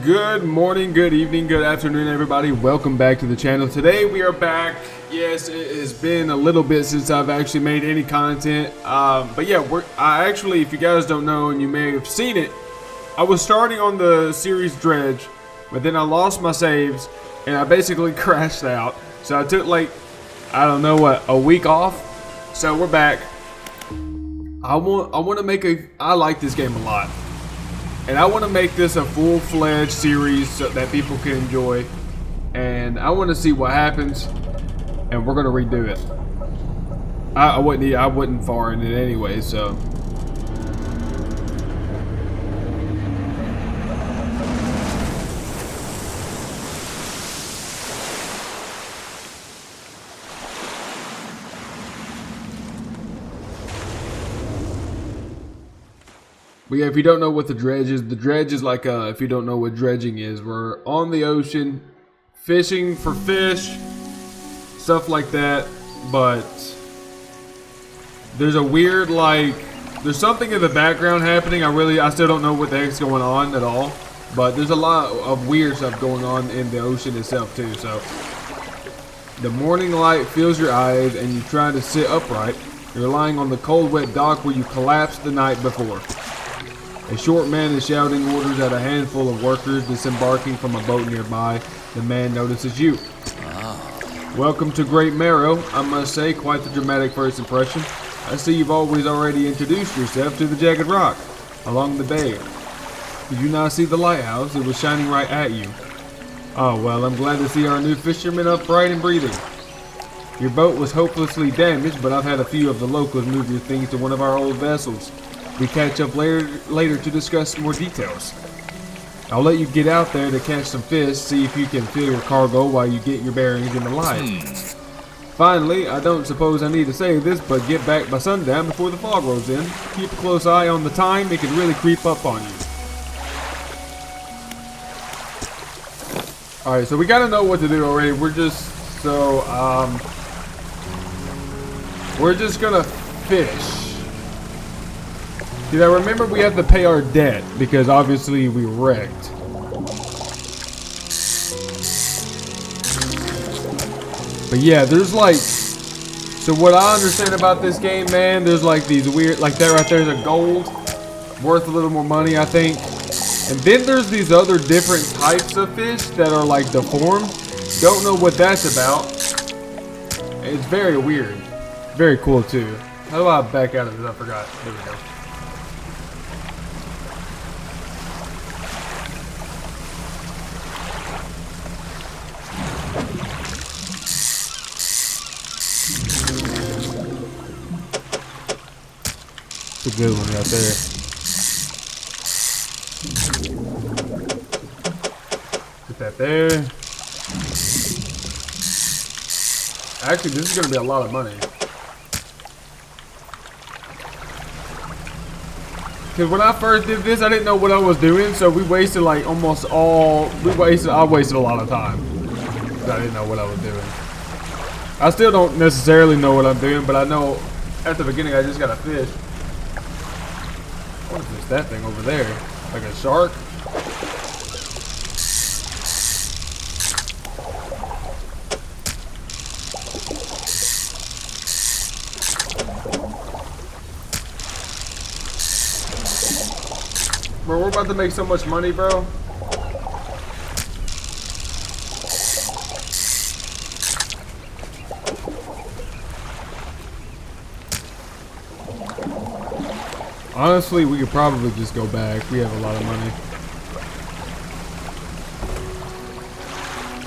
Good morning, good evening, good afternoon, everybody. Welcome back to the channel. Today we are back. Yes, it has been a little bit since I've actually made any content. But yeah, I actually, if you guys don't know and you may have seen it, I was starting on the series Dredge, but then I lost my saves and I basically crashed out. So I took like, I don't know what, a week off. So we're back. I want to make I like this game a lot. And I want to make this a full-fledged series so that people can enjoy. And I want to see what happens. And we're going to redo it. I wasn't far in it anyway, so. But yeah, if you don't know what the dredge is like, if you don't know what dredging is, we're on the ocean, fishing for fish, stuff like that, but there's a weird, there's something in the background happening. I still don't know what the heck's going on at all, but there's a lot of weird stuff going on in the ocean itself too, so. The morning light fills your eyes and you try to sit upright. You're lying on the cold, wet dock where you collapsed the night before. A short man is shouting orders at a handful of workers disembarking from a boat nearby. The man notices you. Welcome to Great Marrow. I must say, quite the dramatic first impression. I see you've already introduced yourself to the jagged rock along the bay. Did you not see the lighthouse? It was shining right at you. Oh, well, I'm glad to see our new fishermen upright and breathing. Your boat was hopelessly damaged, but I've had a few of the locals move your things to one of our old vessels. We catch up later to discuss more details. I'll let you get out there to catch some fish, see if you can fill your cargo while you get your bearings in the light. Finally, I don't suppose I need to say this, but get back by sundown before the fog rolls in. Keep a close eye on the time, it can really creep up on you. Alright, so we gotta know what to do already. We're just gonna fish. Did I remember we have to pay our debt because obviously we wrecked. But yeah, there's so what I understand about this game, man, there's these weird, that right there's a gold worth a little more money, I think. And then there's these other different types of fish that are deformed. Don't know what that's about. It's very weird. Very cool too. How do I back out of this? I forgot. There we go. It's a good one right there. Put that there. Actually, this is going to be a lot of money. Because when I first did this, I didn't know what I was doing, so we wasted I wasted a lot of time. I didn't know what I was doing. I still don't necessarily know what I'm doing, but I know at the beginning I just got to fish. What is that thing over there? Like a shark? Bro, we're about to make so much money, bro. Honestly, we could probably just go back. We have a lot of money.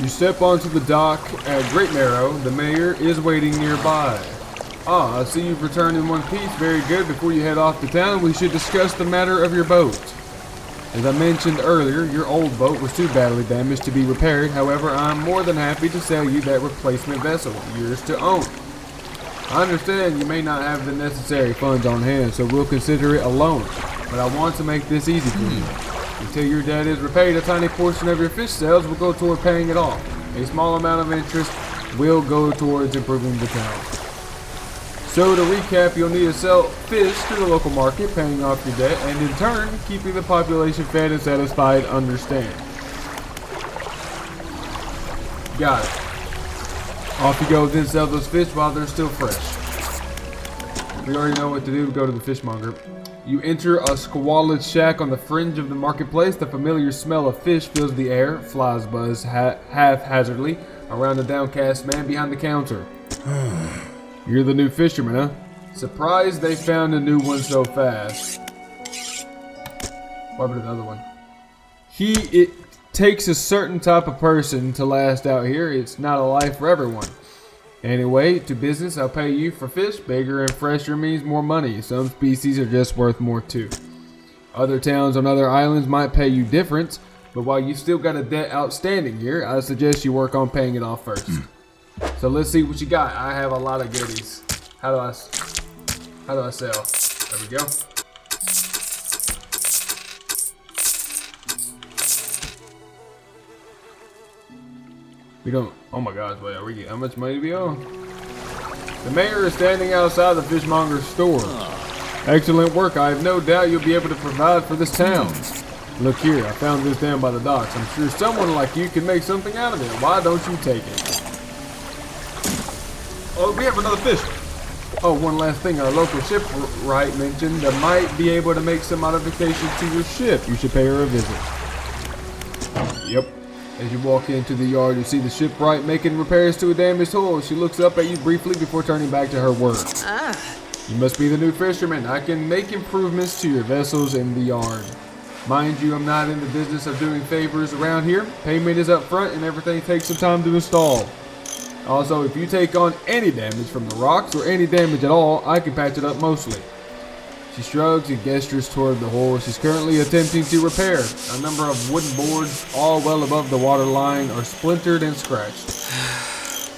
You step onto the dock at Great Marrow. The mayor is waiting nearby. Ah, I see you've returned in one piece. Very good. Before you head off to town, we should discuss the matter of your boat. As I mentioned earlier, your old boat was too badly damaged to be repaired. However, I'm more than happy to sell you that replacement vessel, yours to own. I understand you may not have the necessary funds on hand, so we'll consider it a loan. But I want to make this easy for you. Until your debt is repaid, a tiny portion of your fish sales will go toward paying it off. A small amount of interest will go towards improving the town. So to recap, you'll need to sell fish to the local market, paying off your debt, and in turn, keeping the population fed and satisfied. Understand? Got it. Off you go, then sell those fish while they're still fresh. We already know what to do. Go to the fishmonger. You enter a squalid shack on the fringe of the marketplace. The familiar smell of fish fills the air. Flies buzz haphazardly around the downcast man behind the counter. You're the new fisherman, huh? Surprised they found a new one so fast. What about the other one? It takes a certain type of person to last out here. It's not a life for everyone. Anyway, to business, I'll pay you for fish. Bigger and fresher means more money. Some species are just worth more too. Other towns on other islands might pay you different, but while you still got a debt outstanding here, I suggest you work on paying it off first. So let's see what you got. I have a lot of goodies. How do I sell? There we go. We don't. Oh my gosh, wait, are we getting how much money do we owe? The mayor is standing outside the fishmonger's store. Excellent work. I have no doubt you'll be able to provide for this town. Look here, I found this down by the docks. I'm sure someone like you can make something out of it. Why don't you take it? Oh, we have another fish. Oh, one last thing. Our local shipwright mentioned that might be able to make some modifications to your ship. You should pay her a visit. Yep. As you walk into the yard, you see the shipwright making repairs to a damaged hull. She looks up at you briefly before turning back to her work. You must be the new fisherman. I can make improvements to your vessels in the yard. Mind you, I'm not in the business of doing favors around here. Payment is up front and everything takes some time to install. Also, if you take on any damage from the rocks or any damage at all, I can patch it up mostly. She shrugs and gestures toward the hull she's currently attempting to repair. A number of wooden boards, all well above the water line, are splintered and scratched.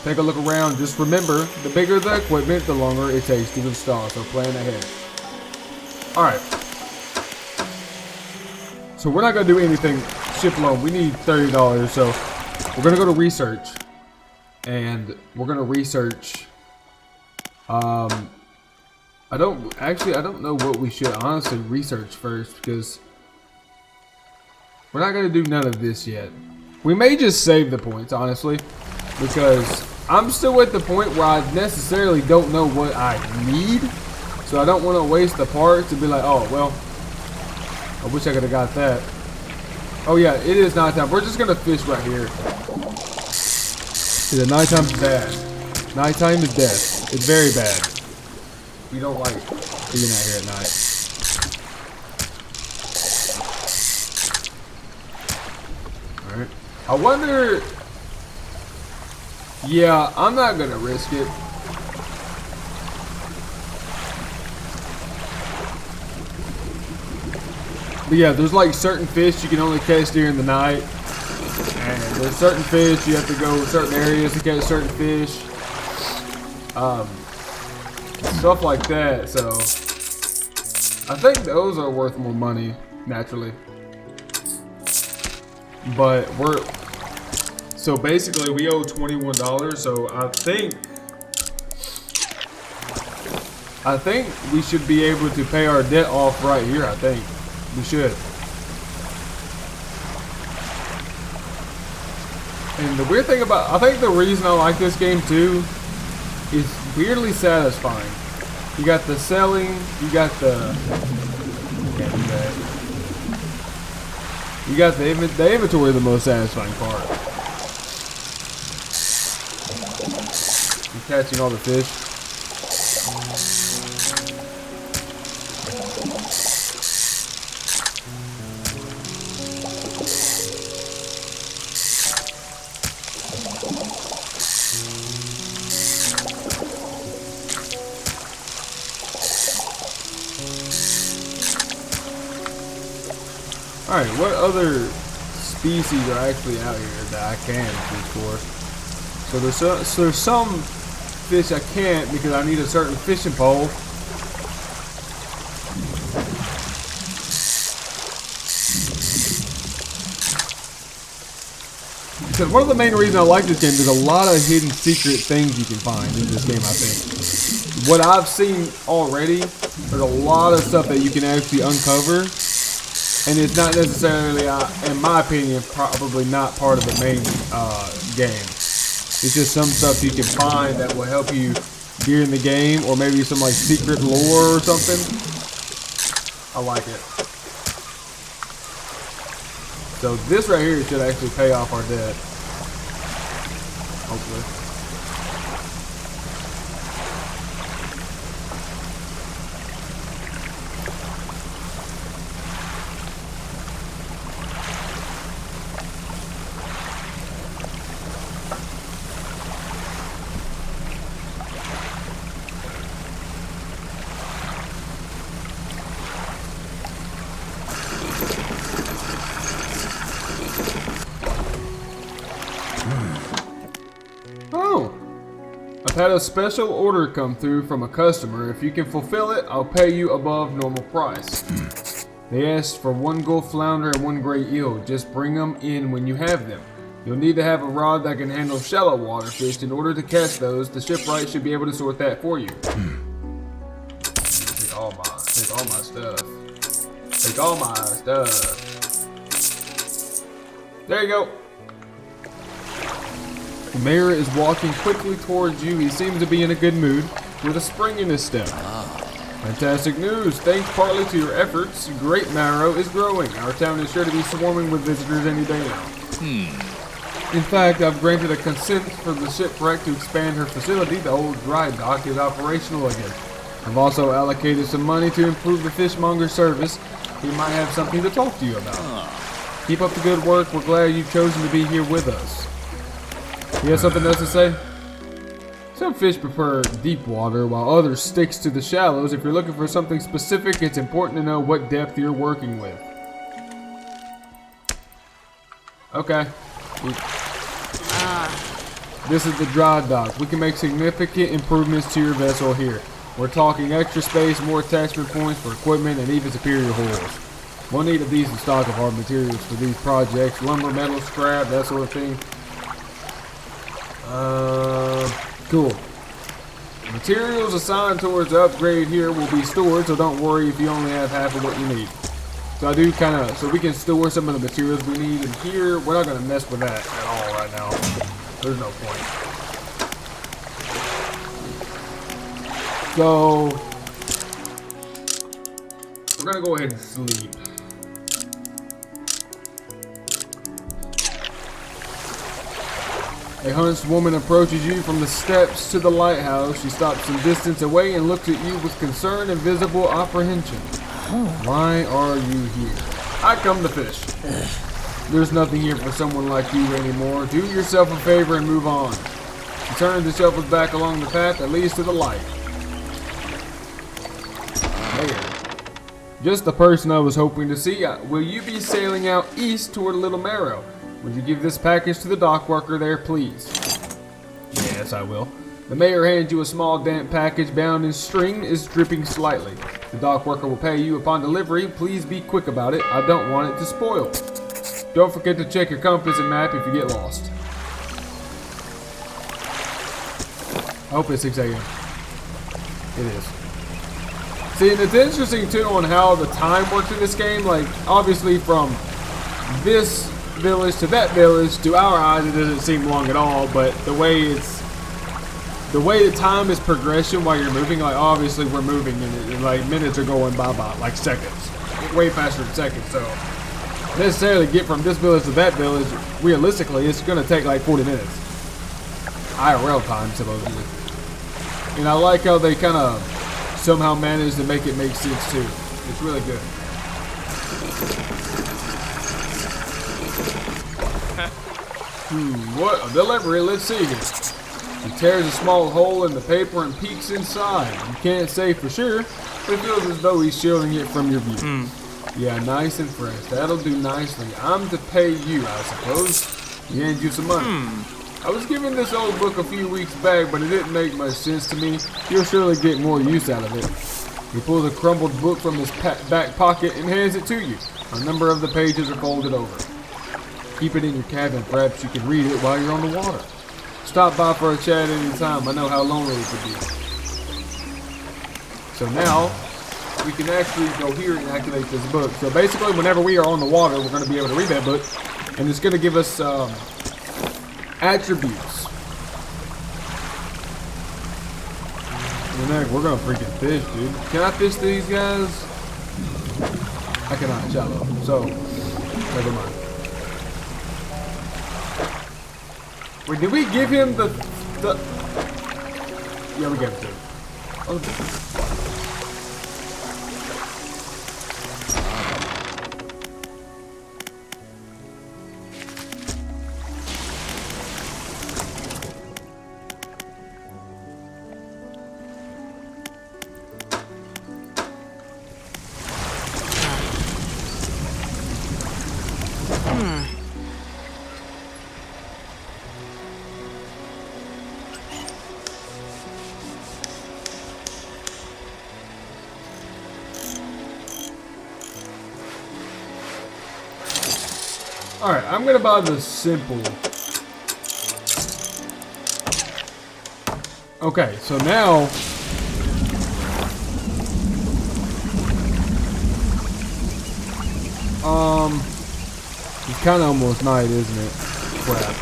Take a look around. Just remember, the bigger the equipment, the longer it takes to install, so plan ahead. Alright. So we're not going to do anything ship loan. We need $30, so we're going to go to research. And we're going to research... I don't know what we should honestly research first, because we're not going to do none of this yet. We may just save the points, honestly, because I'm still at the point where I necessarily don't know what I need, so I don't want to waste the parts and be like, oh, well, I wish I could have got that. Oh yeah, it is nighttime. We're just going to fish right here. The nighttime is bad. Nighttime is death. It's very bad. We don't like being out here at night. Alright. I wonder... Yeah, I'm not gonna risk it. But yeah, there's like certain fish you can only catch during the night. And there's certain fish you have to go certain areas to catch certain fish. Stuff like that, so I think those are worth more money, naturally. But so basically we owe $21, so I think we should be able to pay our debt off right here. I think we should. And the weird thing I think the reason I like this game too is weirdly satisfying. You got the selling, you got the... Can't do that. You got the inventory, the most satisfying part. You're catching all the fish. Alright, what other species are actually out here that I can fish for? So there's some fish I can't because I need a certain fishing pole. Because one of the main reasons I like this game, there's a lot of hidden secret things you can find in this game, I think. What I've seen already, there's a lot of stuff that you can actually uncover. And it's not necessarily, in my opinion, probably not part of the main game. It's just some stuff you can find that will help you during the game, or maybe some like secret lore or something. I like it. So this right here should actually pay off our debt. Hopefully. Oh, I've had a special order come through from a customer. If you can fulfill it, I'll pay you above normal price. They asked for 1 gold flounder and 1 gray eel. Just bring them in when you have them. You'll need to have a rod that can handle shallow water fish. In order to catch those, the shipwright should be able to sort that for you. Take all my stuff. Take all my stuff. There you go. The mayor is walking quickly towards you. He seems to be in a good mood, with a spring in his step. Fantastic news. Thanks partly to your efforts, Great Marrow is growing. Our town is sure to be swarming with visitors any day now. In fact, I've granted a consent for the shipwreck to expand her facility. The old dry dock is operational again. I've also allocated some money to improve the fishmonger's service. He might have something to talk to you about. Keep up the good work. We're glad you've chosen to be here with us. You have something else to say? Some fish prefer deep water, while others sticks to the shallows. If you're looking for something specific, it's important to know what depth you're working with. Okay. This is the dry dock. We can make significant improvements to your vessel here. We're talking extra space, more attachment points for equipment, and even superior hulls. We'll need a decent stock of hard materials for these projects. Lumber, metal, scrap, that sort of thing. Cool. Materials assigned towards the upgrade here will be stored, so don't worry if you only have half of what you need. So I do so we can store some of the materials we need in here. We're not going to mess with that at all right now. There's no point. So, we're going to go ahead and sleep. A huntswoman approaches you from the steps to the lighthouse. She stops some distance away and looks at you with concern and visible apprehension. Why are you here? I come to fish. There's nothing here for someone like you anymore. Do yourself a favor and move on. She turns and shuffles back along the path that leads to the light. There. Just the person I was hoping to see. Will you be sailing out east toward Little Marrow? Would you give this package to the dock worker there, please? Yes, I will. The mayor hands you a small damp package bound in string, is dripping slightly. The dock worker will pay you upon delivery. Please be quick about it. I don't want it to spoil. Don't forget to check your compass and map if you get lost. I hope it's 6 a.m. It is. See, and it's interesting too on how the time works in this game. Like, obviously from this village to that village, to our eyes, it doesn't seem long at all, but the way the time is progression while you're moving, like obviously we're moving and like minutes are going by like seconds, way faster than seconds. So necessarily get from this village to that village, realistically it's gonna take like 40 minutes IRL time supposedly. And I like how they kind of somehow managed to make it make sense too. It's really good. What a delivery, let's see here. He tears a small hole in the paper and peeks inside. You can't say for sure, but it feels as though he's shielding it from your view. Yeah, nice and fresh. That'll do nicely. I'm to pay you, I suppose. He hands you some money. I was given this old book a few weeks back, but it didn't make much sense to me. You'll surely get more use out of it. He pulls a crumbled book from his back pocket and hands it to you. A number of the pages are folded over. Keep it in your cabin. Perhaps you can read it while you're on the water. Stop by for a chat any time. I know how lonely it could be. So now, we can actually go here and activate this book. So basically, whenever we are on the water, we're going to be able to read that book. And it's going to give us attributes. We're gonna freaking fish, dude. Can I fish these guys? I cannot, shallow. So, never mind. Wait, did we give him the... Yeah, we gave it to him. Oh. Alright, I'm gonna buy the simple. Okay, so now it's kinda almost night, isn't it? Crap.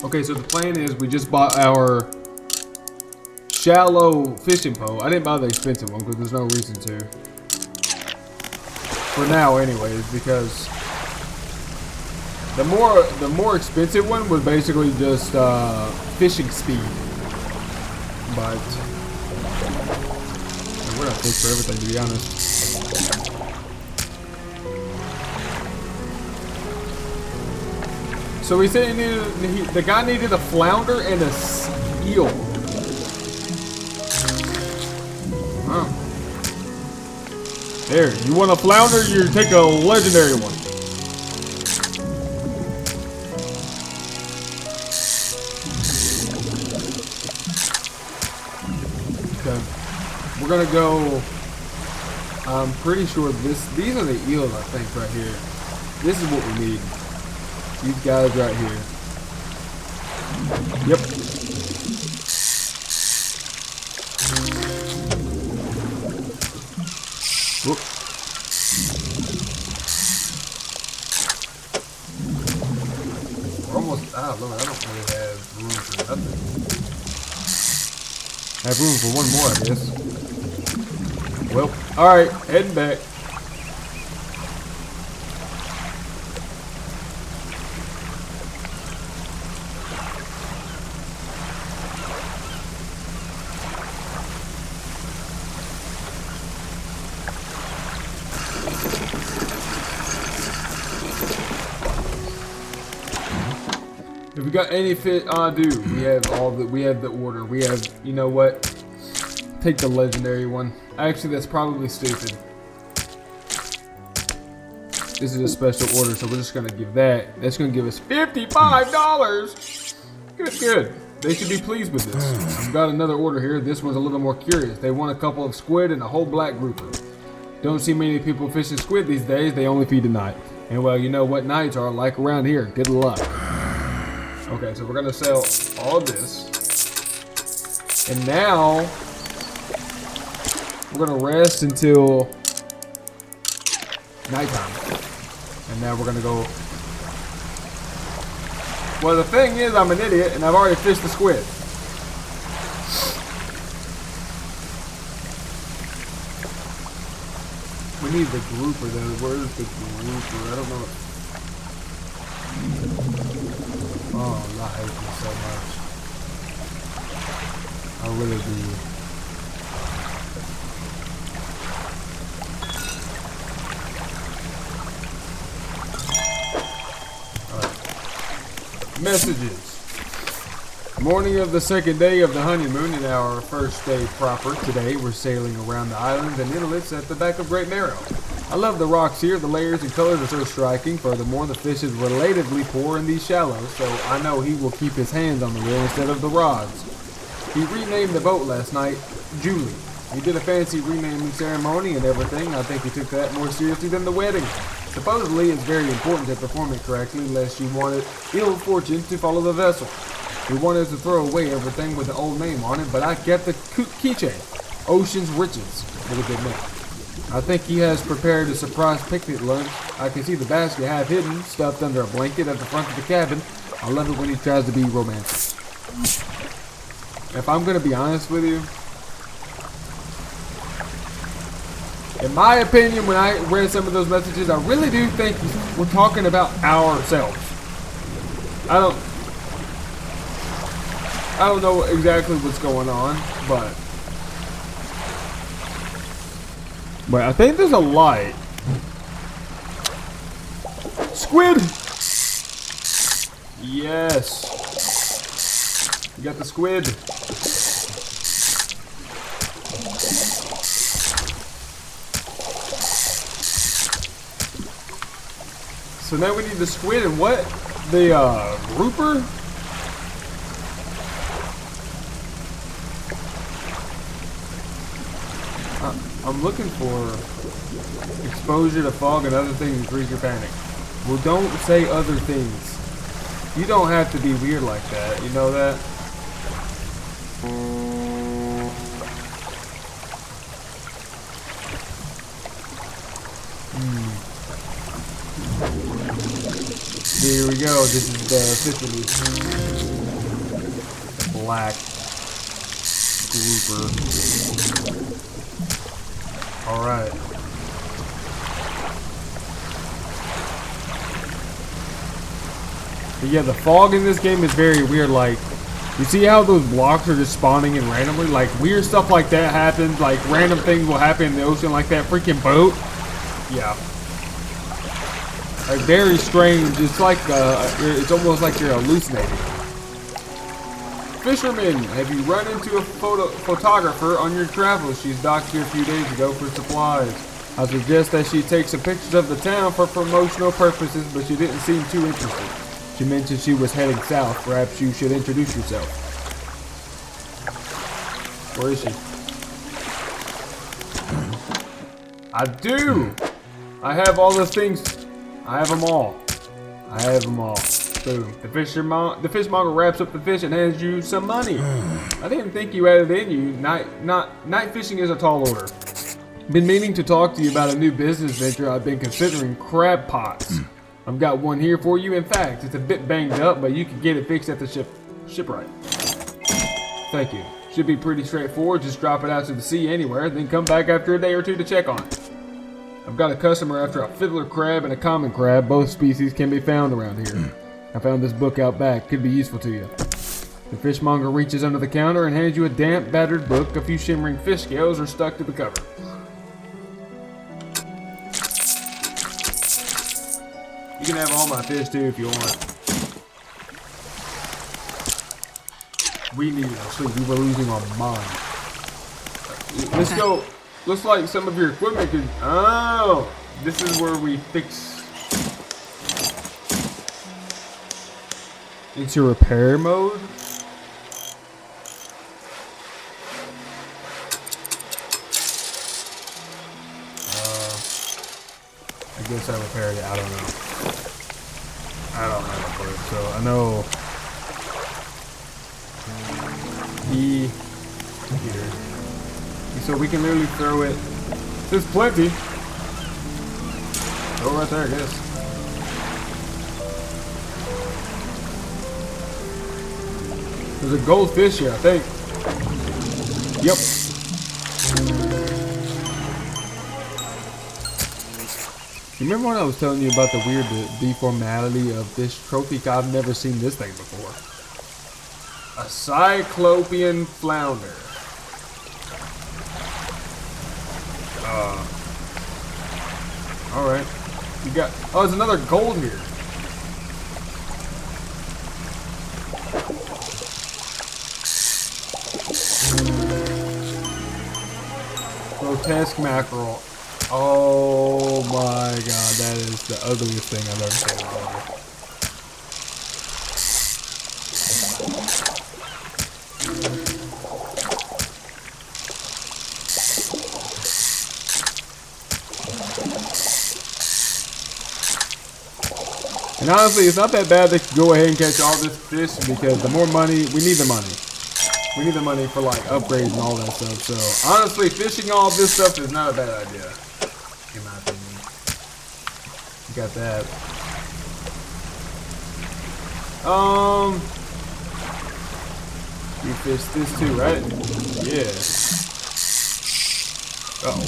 Okay, so the plan is we just bought our shallow fishing pole. I didn't buy the expensive one because there's no reason to. For now, anyways, because the more expensive one was basically just fishing speed. But we're not fish for everything, to be honest. So he said the guy needed a flounder and a eel. Huh. There, you want a flounder, you take a legendary one. Okay. We're gonna go, I'm pretty sure these are the eels, I think, right here. This is what we need. These guys right here. Yep. Whoop. We're almost out. Look, I don't really have room for nothing. I have room for one more, I guess. Well, alright, heading back. If we got any fish, dude, we have the order. We have, you know what? Take the legendary one. Actually, that's probably stupid. This is a special order, so we're just gonna give that. That's gonna give us $55. Good. They should be pleased with this. I've got another order here. This one's a little more curious. They want a couple of squid and a whole black grouper. Don't see many people fishing squid these days. They only feed at night. And well, you know what nights are like around here. Good luck. Okay, so we're gonna sell all of this. And now we're gonna rest until nighttime. And now we're gonna go. Well, the thing is, I'm an idiot and I've already fished the squid. We need the grouper though. Where's the grouper? I don't know. Oh, I hate this so much. I really do. Alright. Messages. Morning of the second day of the honeymoon and our first day proper. Today we're sailing around the islands and islets at the back of Great Marrow. I love the rocks here. The layers and colors are so striking. Furthermore, the fish is relatively poor in these shallows, so I know he will keep his hands on the reel instead of the rods. He renamed the boat last night Julie. He did a fancy renaming ceremony and everything. I think he took that more seriously than the wedding. Supposedly, it's very important to perform it correctly, lest you wanted ill fortune to follow the vessel. We wanted to throw away everything with the old name on it, but I kept the keychain. Ocean's Riches. What a good name. I think he has prepared a surprise picnic lunch. I can see the basket half hidden, stuffed under a blanket at the front of the cabin. I love it when he tries to be romantic. if I'm gonna be honest with you, in my opinion, when I read some of those messages, I really do think we're talking about ourselves. I don't know exactly what's going on, but I think there's a light. Squid! Yes. You got the squid. So now we need the squid and what? The grouper? I'm looking for exposure to fog and other things increase your panic. Well, don't say other things. You don't have to be weird like that. You know that? Here we go. This is the fifth black grouper. Alright. But yeah, the fog in this game is very weird. Like, you see how those blocks are just spawning in randomly? Like, weird stuff like that happens. Like, random things will happen in the ocean, like that freaking boat. Yeah. Like, very strange. It's like, it's almost like you're hallucinating. Fisherman, have you run into a photographer on your travels? She's docked here a few days ago for supplies. I suggest that she take some pictures of the town for promotional purposes, but she didn't seem too interested. She mentioned she was heading south. Perhaps you should introduce yourself. Where is she? I do! I have all the things. I have them all. I have them all. Boom. The fishmonger wraps up the fish and hands you some money. I didn't think you had it in you. Night fishing is a tall order. Been meaning to talk to you about a new business venture I've been considering, crab pots. I've got one here for you. In fact, it's a bit banged up, but you can get it fixed at the shipwright. Thank you. Should be pretty straightforward. Just drop it out to the sea anywhere, then come back after a day or two to check on it. I've got a customer after a fiddler crab and a common crab. Both species can be found around here. I found this book out back. Could be useful to you. The fishmonger reaches under the counter and hands you a damp, battered book. A few shimmering fish scales are stuck to the cover. You can have all my fish too if you want. We need to sleep. We were losing our mind. Let's go. Looks like some of your equipment could. Oh, this is where we fix. It's your repair mode. I guess I repaired it. I don't know. I don't have a clue. So I know here. So we can literally throw it. There's plenty. Go right there, I guess. There's a goldfish here, I think. Yep. You remember when I was telling you about the weird deformality of this trophy? I've never seen this thing before. A cyclopean flounder. Alright. You got. Oh, there's another gold here. Grotesque mackerel. Oh my god, that is the ugliest thing I've ever seen in my life. And honestly, it's not that bad they can go ahead and catch all this fish because the more money, we need the money. We need the money for like upgrades and all that stuff. So honestly, fishing all this stuff is not a bad idea. In my opinion. You got that. You fish this too, right? Yeah. Uh-oh.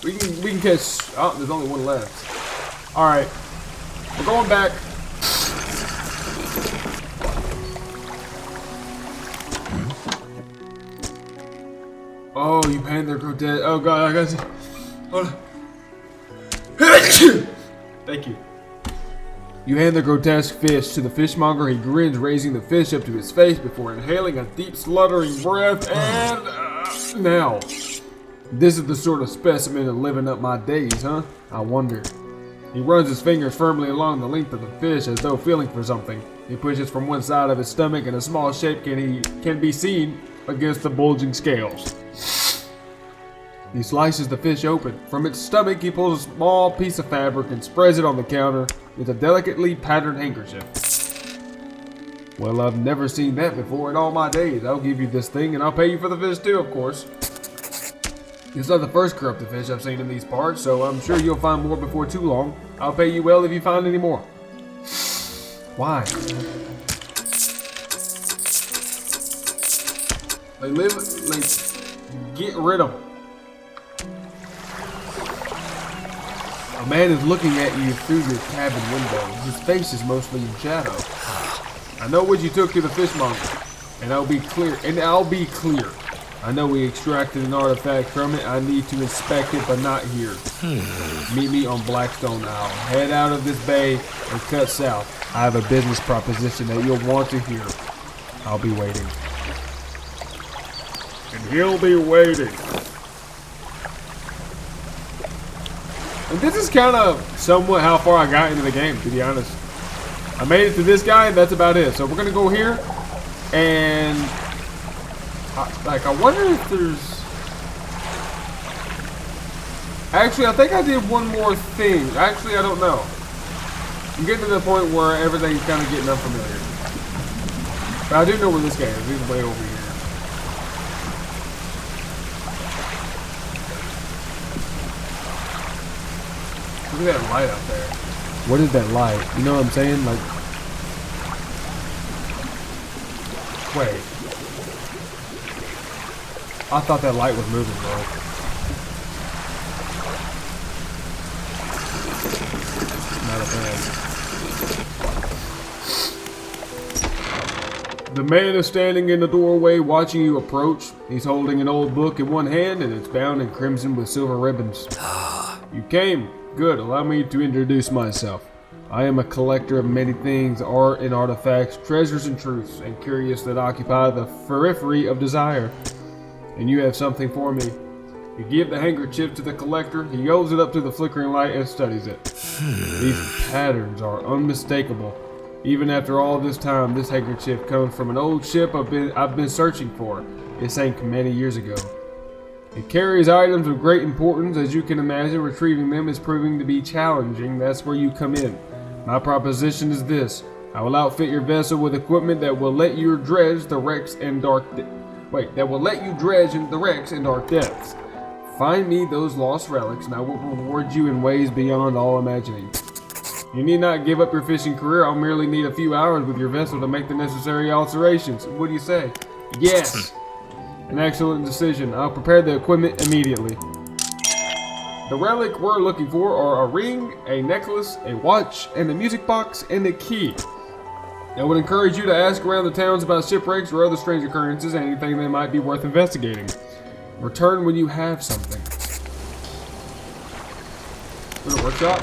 We can catch. Oh, there's only one left. All right, we're going back. Oh, you painted their grotesque. Oh god, I got you. Hold on. Thank you. You hand the grotesque fish to the fishmonger. He grins, raising the fish up to his face before inhaling a deep, sluttering breath. And now, this is the sort of specimen of living up my days, huh? I wonder. He runs his fingers firmly along the length of the fish as though feeling for something. He pushes from one side of his stomach, and a small shape can be seen against the bulging scales. He slices the fish open. From its stomach, he pulls a small piece of fabric and spreads it on the counter with a delicately patterned handkerchief. Well, I've never seen that before in all my days. I'll give you this thing, and I'll pay you for the fish too, of course. It's not the first corrupted fish I've seen in these parts, so I'm sure you'll find more before too long. I'll pay you well if you find any more. Why? Get rid of them. A man is looking at you through your cabin window. His face is mostly in shadow. I know what you took to the fishmonger, and I'll be clear. I know we extracted an artifact from it. I need to inspect it, but not here. Meet me on Blackstone Isle. Head out of this bay and cut south. I have a business proposition that you'll want to hear. I'll be waiting. And he'll be waiting. And this is kind of somewhat how far I got into the game, to be honest. I made it to this guy, and that's about it. So we're going to go here, and I wonder if there's... Actually, I think I did one more thing. Actually, I don't know. I'm getting to the point where everything's kind of getting unfamiliar. But I do know where this guy is. He's way over here. Look at that light up there. What is that light? You know what I'm saying? Like, wait. I thought that light was moving, bro. Not a fan. The man is standing in the doorway watching you approach. He's holding an old book in one hand and it's bound in crimson with silver ribbons. You came. Good, allow me to introduce myself. I am a collector of many things, art and artifacts, treasures and truths, and curious that occupy the periphery of desire. And you have something for me. You give the handkerchief to the collector, he holds it up to the flickering light and studies it. These patterns are unmistakable. Even after all this time, this handkerchief comes from an old ship I've been searching for. It sank many years ago. It carries items of great importance. As you can imagine, retrieving them is proving to be challenging. That's where you come in. My proposition is this. I will outfit your vessel with equipment that will let you dredge the wrecks and dark depths. Find me those lost relics, and I will reward you in ways beyond all imagining. You need not give up your fishing career. I'll merely need a few hours with your vessel to make the necessary alterations. What do you say? Yes! An excellent decision. I'll prepare the equipment immediately. The relic we're looking for are a ring, a necklace, a watch, and a music box, and a key. I would encourage you to ask around the towns about shipwrecks or other strange occurrences and anything that might be worth investigating. Return when you have something. Go to the workshop?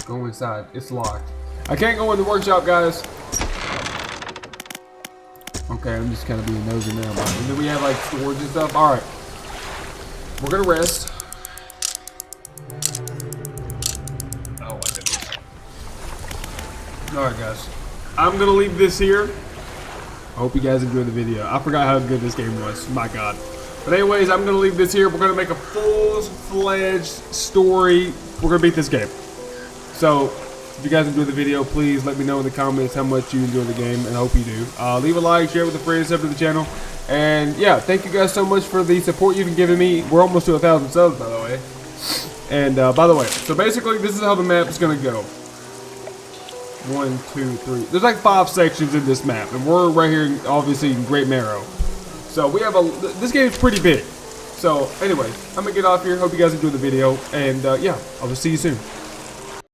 Go inside. It's locked. I can't go in the workshop, guys. Okay, I'm just kind of being nosy now. And then we have like storage and stuff. Alright. We're gonna rest. Oh my goodness. Alright guys. I'm gonna leave this here. I hope you guys enjoyed the video. I forgot how good this game was. My god. But anyways, I'm gonna leave this here. We're gonna make a full-fledged story. We're gonna beat this game. So if you guys enjoyed the video, please let me know in the comments how much you enjoy the game, and I hope you do. Leave a like, share with a friend, sub to the channel. And yeah, thank you guys so much for the support you've been giving me. We're almost to 1,000 subs, by the way. And by the way, so basically this is how the map is going to go. 1, 2, 3. There's like 5 sections in this map, and we're right here, obviously, in Great Marrow. So we have this game's pretty big. So anyway, I'm gonna get off here. Hope you guys enjoyed the video, and yeah, I will see you soon.